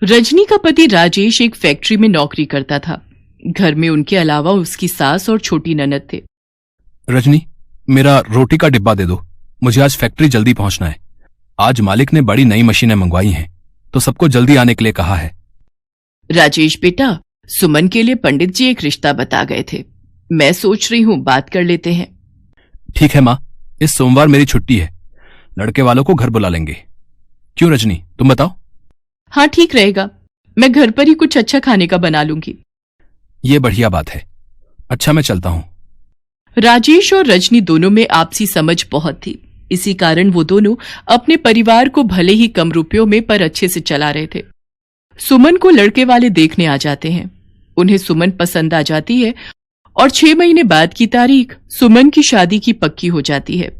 रजनी का पति राजेश एक फैक्ट्री में नौकरी करता था। घर में उनके अलावा उसकी सास और छोटी ननद थे। रजनी, मेरा रोटी का डिब्बा दे दो, मुझे आज फैक्ट्री जल्दी पहुंचना है। आज मालिक ने बड़ी नई मशीनें मंगवाई हैं, तो सबको जल्दी आने के लिए कहा है। राजेश बेटा, सुमन के लिए पंडित जी एक रिश्ता बता गए थे। मैं सोच रही हूँ बात कर लेते हैं। ठीक है माँ, इस सोमवार मेरी छुट्टी है, लड़के वालों को घर बुला लेंगे। क्यों रजनी, तुम बताओ। हाँ ठीक रहेगा, मैं घर पर ही कुछ अच्छा खाने का बना लूंगी। ये बढ़िया बात है। अच्छा, मैं चलता हूँ। राजेश और रजनी दोनों में आपसी समझ बहुत थी। इसी कारण वो दोनों अपने परिवार को भले ही कम रुपयों में पर अच्छे से चला रहे थे। सुमन को लड़के वाले देखने आ जाते हैं। उन्हें सुमन पसंद आ जाती है और 6 महीने बाद की तारीख सुमन की शादी की पक्की हो जाती है।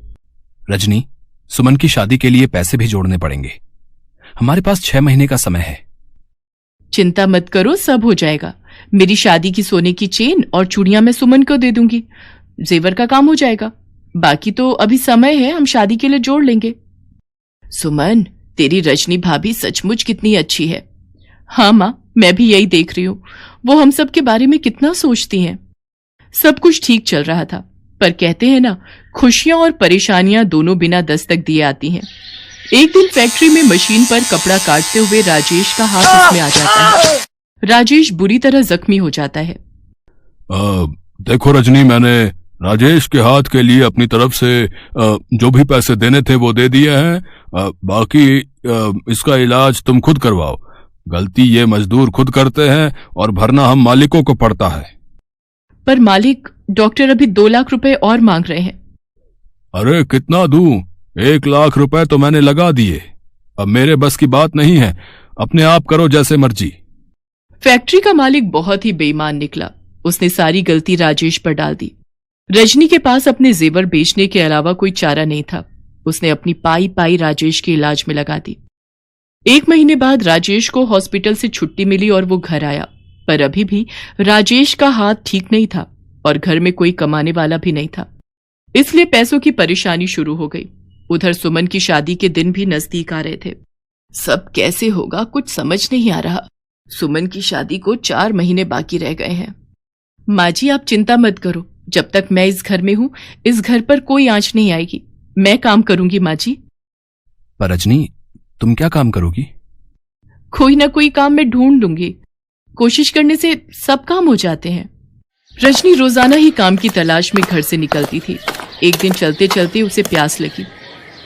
रजनी, सुमन की शादी के लिए पैसे भी जोड़ने पड़ेंगे। हमारे पास 6 महीने का समय है। चिंता मत करो, सब हो जाएगा। मेरी शादी की सोने की चेन और चूड़ियां मैं सुमन को दे दूंगी, जेवर का काम हो जाएगा। बाकी तो अभी समय है, हम शादी के लिए जोड़ लेंगे। सुमन, तेरी रजनी भाभी सचमुच कितनी अच्छी है। हाँ माँ, मैं भी यही देख रही हूँ। वो हम सब के बारे में कितना सोचती हैं। सब कुछ ठीक चल रहा था, पर कहते हैं ना, खुशियां और परेशानियां दोनों बिना दस्तक दिए आती हैं। एक दिन फैक्ट्री में मशीन पर कपड़ा काटते हुए राजेश का हाथ उसमें आ जाता है। राजेश बुरी तरह जख्मी हो जाता है। देखो रजनी, मैंने राजेश के हाथ के लिए अपनी तरफ से जो भी पैसे देने थे वो दे दिए हैं। बाकी इसका इलाज तुम खुद करवाओ। गलती ये मजदूर खुद करते हैं और भरना हम मालिकों को पड़ता है। पर मालिक, डॉक्टर अभी 2 लाख रुपए और मांग रहे हैं। अरे कितना दूं? 1 लाख रुपए तो मैंने लगा दिए। अब मेरे बस की बात नहीं है, अपने आप करो जैसे मर्जी। फैक्ट्री का मालिक बहुत ही बेईमान निकला। उसने सारी गलती राजेश पर डाल दी। रजनी के पास अपने जेवर बेचने के अलावा कोई चारा नहीं था। उसने अपनी पाई पाई राजेश के इलाज में लगा दी। 1 महीने बाद राजेश को हॉस्पिटल से छुट्टी मिली और वो घर आया, पर अभी भी राजेश का हाथ ठीक नहीं था और घर में कोई कमाने वाला भी नहीं था, इसलिए पैसों की परेशानी शुरू हो गई। उधर सुमन की शादी के दिन भी नजदीक आ रहे थे। सब कैसे होगा, कुछ समझ नहीं आ रहा। सुमन की शादी को 4 महीने बाकी रह गए हैं। माँ जी, आप चिंता मत करो, जब तक मैं इस घर में हूं, इस घर पर कोई आंच नहीं आएगी। मैं काम करूंगी माँ जी। पर रजनी, तुम क्या काम करोगी? कोई ना कोई काम मैं ढूंढ लूंगी। कोशिश करने से सब काम हो जाते हैं। रजनी रोजाना ही काम की तलाश में घर से निकलती थी। एक दिन चलते चलते उसे प्यास लगी।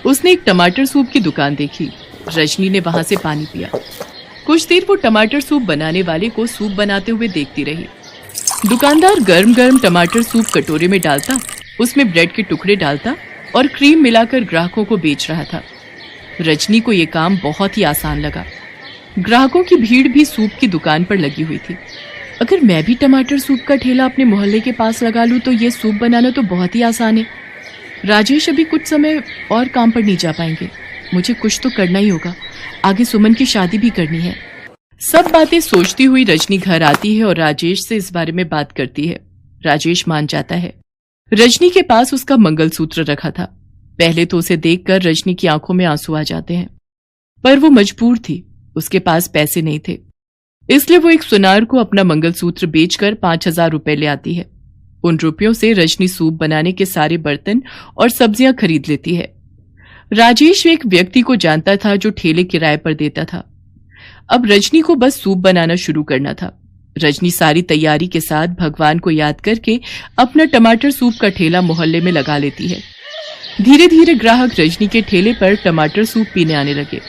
उसने एक टमाटर सूप की दुकान देखी। रजनी ने वहां से पानी पिया। कुछ देर वो टमाटर सूप बनाने वाले को सूप बनाते हुए देखती रही। दुकानदार गर्म गर्म टमाटर सूप कटोरे में डालता, उसमें ब्रेड के टुकड़े डालता और क्रीम मिलाकर ग्राहकों को बेच रहा था। रजनी को यह काम बहुत ही आसान लगा। ग्राहकों की भीड़ भी सूप की दुकान पर लगी हुई थी। अगर मैं भी टमाटर सूप का ठेला अपने मोहल्ले के पास लगा लूं तो ये सूप बनाना तो बहुत ही आसान है। राजेश अभी कुछ समय और काम पर नहीं जा पाएंगे। मुझे कुछ तो करना ही होगा, आगे सुमन की शादी भी करनी है। सब बातें सोचती हुई रजनी घर आती है और राजेश से इस बारे में बात करती है। राजेश मान जाता है। रजनी के पास उसका मंगलसूत्र रखा था। पहले तो उसे देखकर रजनी की आंखों में आंसू आ जाते हैं, पर वो मजबूर थी। उसके पास पैसे नहीं थे, इसलिए वो एक सुनार को अपना मंगलसूत्र बेचकर 5,000 रुपए ले आती है। उन रुपयों से रजनी सूप बनाने के सारे बर्तन और सब्जियां खरीद लेती है। राजेश एक व्यक्ति को जानता था जो ठेले किराए पर देता था। अब रजनी को बस सूप बनाना शुरू करना था। रजनी सारी तैयारी के साथ भगवान को याद करके अपना टमाटर सूप का ठेला मोहल्ले में लगा लेती है। धीरे धीरे ग्राहक रजनी के ठेले पर टमाटर सूप पीने आने लगे।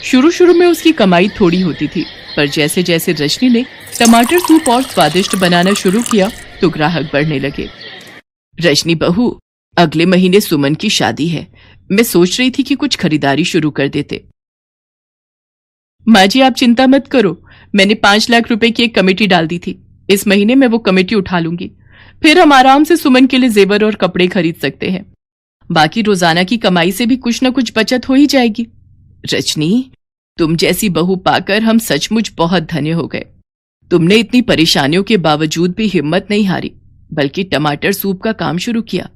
शुरू में उसकी कमाई थोड़ी होती थी, पर जैसे जैसे रजनी ने टमाटर सूप और स्वादिष्ट बनाना शुरू किया तो ग्राहक बढ़ने लगे। रजनी बहू, अगले महीने सुमन की शादी है। मैं सोच रही थी कि कुछ खरीदारी शुरू कर देते। माँ जी, आप चिंता मत करो, मैंने 5 लाख रुपए की एक कमेटी डाल दी थी। इस महीने मैं वो कमेटी उठा लूंगी, फिर हम आराम से सुमन के लिए जेवर और कपड़े खरीद सकते हैं। बाकी रोजाना की कमाई से भी कुछ न कुछ बचत हो ही जाएगी। रजनी, तुम जैसी बहू पाकर हम सचमुच बहुत धन्य हो गए। तुमने इतनी परेशानियों के बावजूद भी हिम्मत नहीं हारी, बल्कि टमाटर सूप का काम शुरू किया।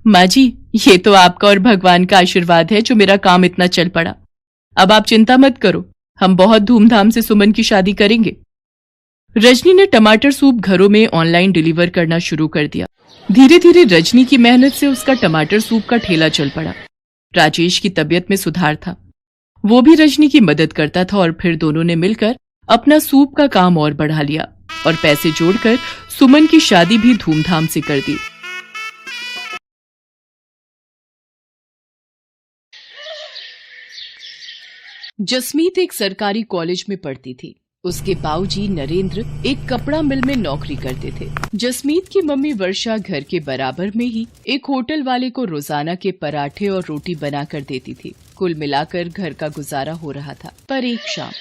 माँ जी, ये तो आपका और भगवान का आशीर्वाद है जो मेरा काम इतना चल पड़ा। अब आप चिंता मत करो, हम बहुत धूमधाम से सुमन की शादी करेंगे। रजनी ने टमाटर सूप घरों में ऑनलाइन डिलीवर करना शुरू कर दिया। धीरे धीरे रजनी की मेहनत से उसका टमाटर सूप का ठेला चल पड़ा। राजेश की तबीयत में सुधार था, वो भी रजनी की मदद करता था और फिर दोनों ने मिलकर अपना सूप का काम और बढ़ा लिया और पैसे जोड़कर सुमन की शादी भी धूमधाम से कर दी। जसमीत एक सरकारी कॉलेज में पढ़ती थी। उसके बाबूजी नरेंद्र एक कपड़ा मिल में नौकरी करते थे। जसमीत की मम्मी वर्षा घर के बराबर में ही एक होटल वाले को रोजाना के पराठे और रोटी बना कर देती थी। कुल मिलाकर घर का गुजारा हो रहा था। पर एक शाम,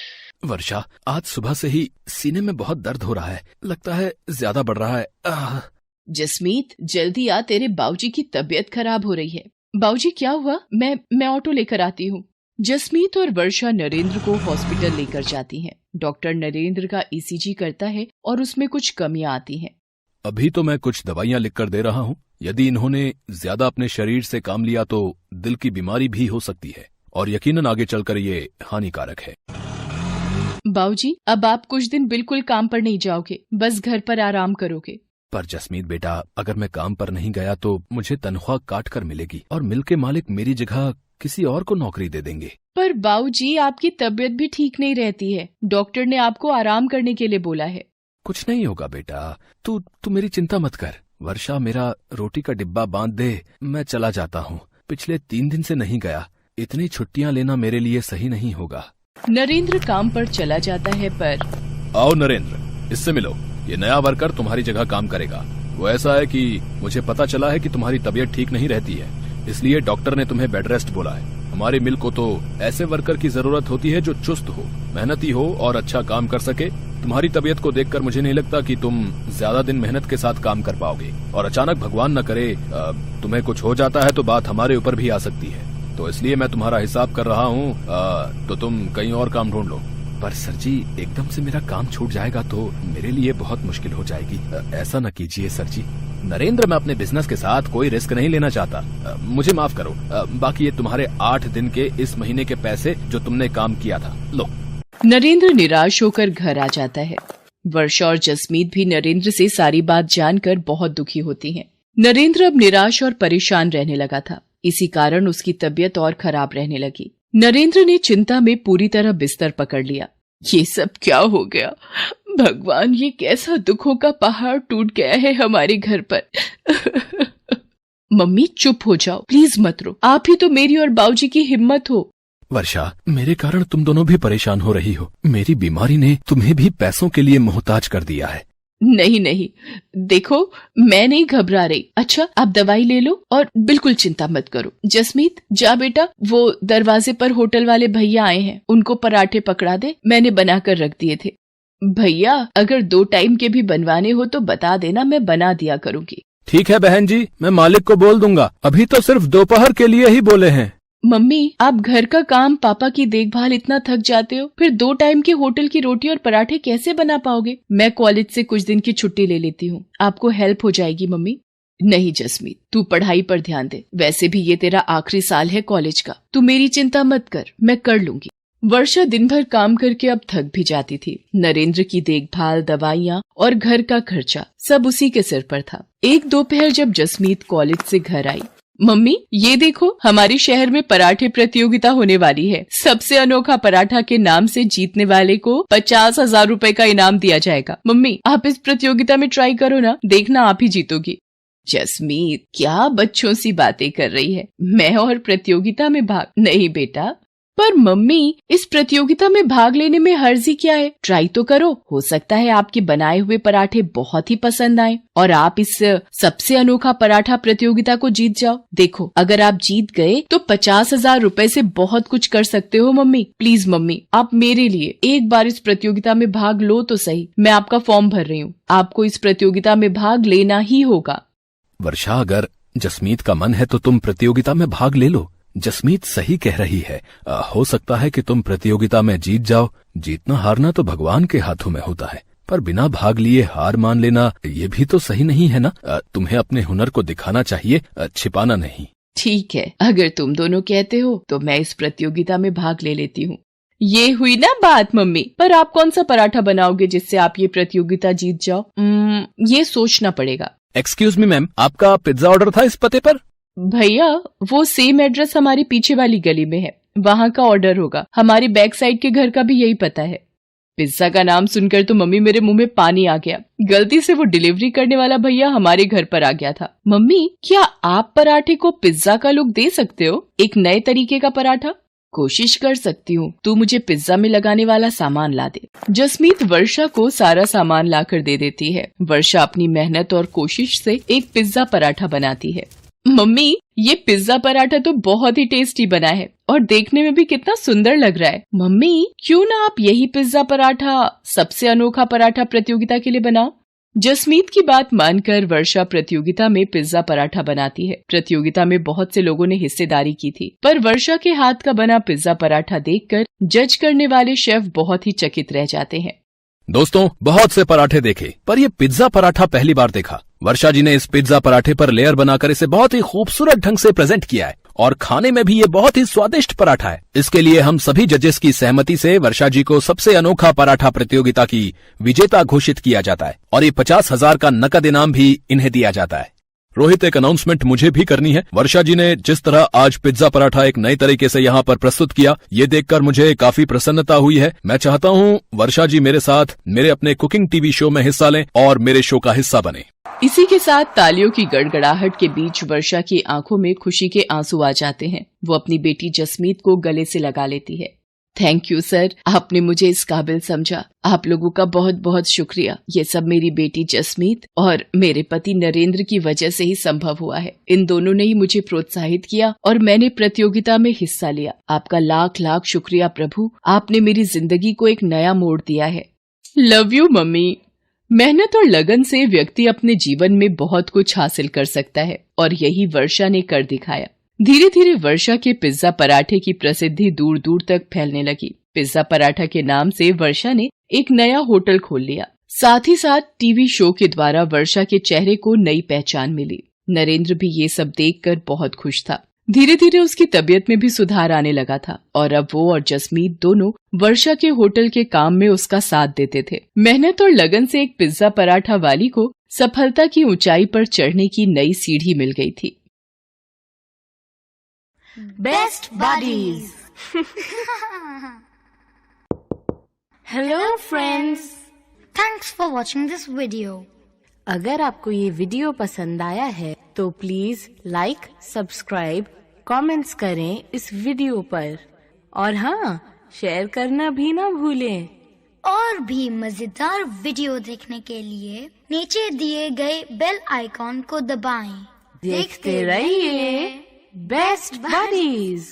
वर्षा, आज सुबह से ही सीने में बहुत दर्द हो रहा है, लगता है ज्यादा बढ़ रहा है। जसमीत जल्दी आ, तेरे बाबूजी की तबीयत खराब हो रही है। बाबूजी क्या हुआ? मैं ऑटो लेकर आती हूँ। जसमीत और वर्षा नरेंद्र को हॉस्पिटल लेकर जाती हैं। डॉक्टर नरेंद्र का ईसीजी करता है और उसमें कुछ कमियां आती हैं। अभी तो मैं कुछ दवाइयां लिखकर दे रहा हूँ। यदि इन्होंने ज्यादा अपने शरीर से काम लिया तो दिल की बीमारी भी हो सकती है और यकीनन आगे चलकर ये हानिकारक है। बाबूजी, अब आप कुछ दिन बिल्कुल काम पर नहीं जाओगे, बस घर पर आराम करोगे। पर जसमीत बेटा, अगर मैं काम पर नहीं गया तो मुझे तनख्वाह काट कर मिलेगी और मिल के मालिक मेरी जगह किसी और को नौकरी दे देंगे। पर बाबूजी, आपकी तबीयत भी ठीक नहीं रहती है। डॉक्टर ने आपको आराम करने के लिए बोला है। कुछ नहीं होगा बेटा, तू मेरी चिंता मत कर। वर्षा, मेरा रोटी का डिब्बा बांध दे, मैं चला जाता हूँ। पिछले 3 दिन से नहीं गया। इतनी छुट्टियाँ लेना मेरे लिए सही नहीं होगा। नरेंद्र काम पर चला जाता है। पर आओ नरेंद्र, इससे मिलो। ये नया वर्कर तुम्हारी जगह काम करेगा। वो ऐसा है कि मुझे पता चला है कि तुम्हारी तबीयत ठीक नहीं रहती है, इसलिए डॉक्टर ने तुम्हें बेड रेस्ट बोला है। हमारी मिल को तो ऐसे वर्कर की जरूरत होती है जो चुस्त हो, मेहनती हो और अच्छा काम कर सके। तुम्हारी तबीयत को देखकर मुझे नहीं लगता कि तुम ज्यादा दिन मेहनत के साथ काम कर पाओगे और अचानक भगवान न करे तुम्हें कुछ हो जाता है तो बात हमारे ऊपर भी आ सकती है। तो इसलिए मैं तुम्हारा हिसाब कर रहा हूँ, तो तुम कहीं और काम ढूंढ लो। पर सर जी, एकदम से मेरा काम छूट जाएगा तो मेरे लिए बहुत मुश्किल हो जाएगी। ऐसा न कीजिए सर जी। नरेंद्र, मैं अपने बिजनेस के साथ कोई रिस्क नहीं लेना चाहता। मुझे माफ करो। बाकी ये तुम्हारे 8 दिन के इस महीने के पैसे जो तुमने काम किया था, लो। नरेंद्र निराश होकर घर आ जाता है। वर्षा और जसमीत भी नरेंद्र से सारी बात जानकर बहुत दुखी होती हैं। नरेंद्र अब निराश और परेशान रहने लगा था। इसी कारण उसकी तबीयत और खराब रहने लगी। नरेंद्र ने चिंता में पूरी तरह बिस्तर पकड़ लिया। ये सब क्या हो गया? भगवान, ये कैसा दुखों का पहाड़ टूट गया है हमारे घर पर। मम्मी चुप हो जाओ, प्लीज मत रो। आप ही तो मेरी और बाबूजी की हिम्मत हो। वर्षा, मेरे कारण तुम दोनों भी परेशान हो रही हो। मेरी बीमारी ने तुम्हें भी पैसों के लिए मोहताज कर दिया है। नहीं नहीं, देखो मैं नहीं घबरा रही। अच्छा, आप दवाई ले लो और बिल्कुल चिंता मत करो। जसमीत, जा बेटा, वो दरवाजे पर होटल वाले भैया आए हैं, उनको पराठे पकड़ा दे, मैंने बनाकर रख दिए थे। भैया, अगर 2 टाइम के भी बनवाने हो तो बता देना, मैं बना दिया करूंगी। ठीक है बहन जी, मैं मालिक को बोल दूंगा। अभी तो सिर्फ दोपहर के लिए ही बोले हैं। मम्मी, आप घर का काम, पापा की देखभाल इतना थक जाते हो, फिर 2 टाइम के होटल की रोटी और पराठे कैसे बना पाओगे? मैं कॉलेज से कुछ दिन की छुट्टी ले लेती हूँ, आपको हेल्प हो जाएगी। मम्मी, नहीं जसमीत, तू पढ़ाई पर ध्यान दे। वैसे भी ये तेरा आखिरी साल है कॉलेज का, तू मेरी चिंता मत कर, मैं कर लूंगी। वर्षा दिन भर काम करके अब थक भी जाती थी। नरेंद्र की देखभाल, दवाइयाँ और घर का खर्चा सब उसी के सिर पर था। एक दोपहर जब जसमीत कॉलेज से घर आई, मम्मी ये देखो, हमारे शहर में पराठे प्रतियोगिता होने वाली है। सबसे अनोखा पराठा के नाम से जीतने वाले को 50,000 रुपए का इनाम दिया जाएगा। मम्मी, आप इस प्रतियोगिता में ट्राई करो ना, देखना आप ही जीतोगी। जसमीत क्या बच्चों सी बातें कर रही है? मैं और प्रतियोगिता में भाग? नहीं बेटा। पर मम्मी, इस प्रतियोगिता में भाग लेने में हर्जी क्या है? ट्राई तो करो, हो सकता है आपके बनाए हुए पराठे बहुत ही पसंद आए और आप इस सबसे अनोखा पराठा प्रतियोगिता को जीत जाओ। देखो, अगर आप जीत गए तो 50,000 रुपए से बहुत कुछ कर सकते हो। मम्मी प्लीज, मम्मी आप मेरे लिए एक बार इस प्रतियोगिता में भाग लो तो सही। मैं आपका फॉर्म भर रही हूँ, आपको इस प्रतियोगिता में भाग लेना ही होगा। वर्षा, अगर जसमीत का मन है तो तुम प्रतियोगिता में भाग ले लो। जसमीत सही कह रही है। हो सकता है कि तुम प्रतियोगिता में जीत जाओ। जीतना हारना तो भगवान के हाथों में होता है, पर बिना भाग लिए हार मान लेना ये भी तो सही नहीं है ना। तुम्हें अपने हुनर को दिखाना चाहिए, छिपाना नहीं। ठीक है, अगर तुम दोनों कहते हो तो मैं इस प्रतियोगिता में भाग ले लेती हूँ। ये हुई ना बात मम्मी। पर आप कौन सा पराठा बनाओगे जिससे आप ये प्रतियोगिता जीत जाओ? ये सोचना पड़ेगा। एक्सक्यूज मी मैम, आपका पिज्जा ऑर्डर था इस पते पर? भैया वो सेम एड्रेस हमारी पीछे वाली गली में है, वहाँ का ऑर्डर होगा। हमारी बैक साइड के घर का भी यही पता है। पिज्जा का नाम सुनकर तो मम्मी मेरे मुंह में पानी आ गया। गलती से वो डिलीवरी करने वाला भैया हमारे घर पर आ गया था। मम्मी, क्या आप पराठे को पिज्जा का लुक दे सकते हो? एक नए तरीके का पराठा? कोशिश कर सकती हूँ, तू मुझे पिज्जा में लगाने वाला सामान ला दे। जसमीत वर्षा को सारा सामान लाकर दे देती है। वर्षा अपनी मेहनत और कोशिश से एक पिज्जा पराठा बनाती है। मम्मी, ये पिज्जा पराठा तो बहुत ही टेस्टी बना है और देखने में भी कितना सुंदर लग रहा है। मम्मी, क्यों ना आप यही पिज्जा पराठा सबसे अनोखा पराठा प्रतियोगिता के लिए बनाओ? जसमीत की बात मानकर वर्षा प्रतियोगिता में पिज्जा पराठा बनाती है। प्रतियोगिता में बहुत से लोगों ने हिस्सेदारी की थी, पर वर्षा के हाथ का बना पिज्जा पराठा देखकर जज करने वाले शेफ बहुत ही चकित रह जाते हैं। दोस्तों, बहुत से पराठे देखे, पर ये पिज्जा पराठा पहली बार देखा। वर्षा जी ने इस पिज्जा पराठे पर लेयर बनाकर इसे बहुत ही खूबसूरत ढंग से प्रेजेंट किया है और खाने में भी ये बहुत ही स्वादिष्ट पराठा है। इसके लिए हम सभी जजेस की सहमति से वर्षा जी को सबसे अनोखा पराठा प्रतियोगिता की विजेता घोषित किया जाता है और ये 50,000 का नकद इनाम भी इन्हें दिया जाता है। रोहित, एक अनाउंसमेंट मुझे भी करनी है। वर्षा जी ने जिस तरह आज पिज्जा पराठा एक नए तरीके से यहाँ पर प्रस्तुत किया, ये देखकर मुझे काफी प्रसन्नता हुई है। मैं चाहता हूँ वर्षा जी मेरे साथ मेरे अपने कुकिंग टीवी शो में हिस्सा लें और मेरे शो का हिस्सा बने। इसी के साथ तालियों की गड़गड़ाहट के बीच वर्षा की आंखों में खुशी के आंसू आ जाते हैं। वो अपनी बेटी जसमीत को गले से लगा लेती है। थैंक यू सर, आपने मुझे इस काबिल समझा। आप लोगों का बहुत बहुत शुक्रिया। ये सब मेरी बेटी जसमीत और मेरे पति नरेंद्र की वजह से ही संभव हुआ है। इन दोनों ने ही मुझे प्रोत्साहित किया और मैंने प्रतियोगिता में हिस्सा लिया। आपका लाख लाख शुक्रिया प्रभु, आपने मेरी जिंदगी को एक नया मोड़ दिया है। Love you mummy. मेहनत और लगन से व्यक्ति अपने जीवन में बहुत कुछ हासिल कर सकता है और यही वर्षा ने कर दिखाया। धीरे धीरे वर्षा के पिज्जा पराठे की प्रसिद्धि दूर दूर तक फैलने लगी। पिज्जा पराठा के नाम से वर्षा ने एक नया होटल खोल लिया। साथ ही साथ टीवी शो के द्वारा वर्षा के चेहरे को नई पहचान मिली। नरेंद्र भी ये सब देखकर बहुत खुश था। धीरे धीरे उसकी तबीयत में भी सुधार आने लगा था और अब वो और जसमीत दोनों वर्षा के होटल के काम में उसका साथ देते थे। मेहनत और लगन से एक पिज्जा पराठा वाली को सफलता की ऊंचाई पर चढ़ने की नई सीढ़ी मिल गई थी। Best buddies. Hello friends. Thanks for watching this video. अगर आपको ये वीडियो पसंद आया है तो प्लीज लाइक, सब्सक्राइब, कमेंट्स करें इस वीडियो पर और हाँ, शेयर करना भी ना भूलें। और भी मजेदार वीडियो देखने के लिए नीचे दिए गए बेल आइकॉन को दबाएं। देखते रहिए बेस्ट बडीज।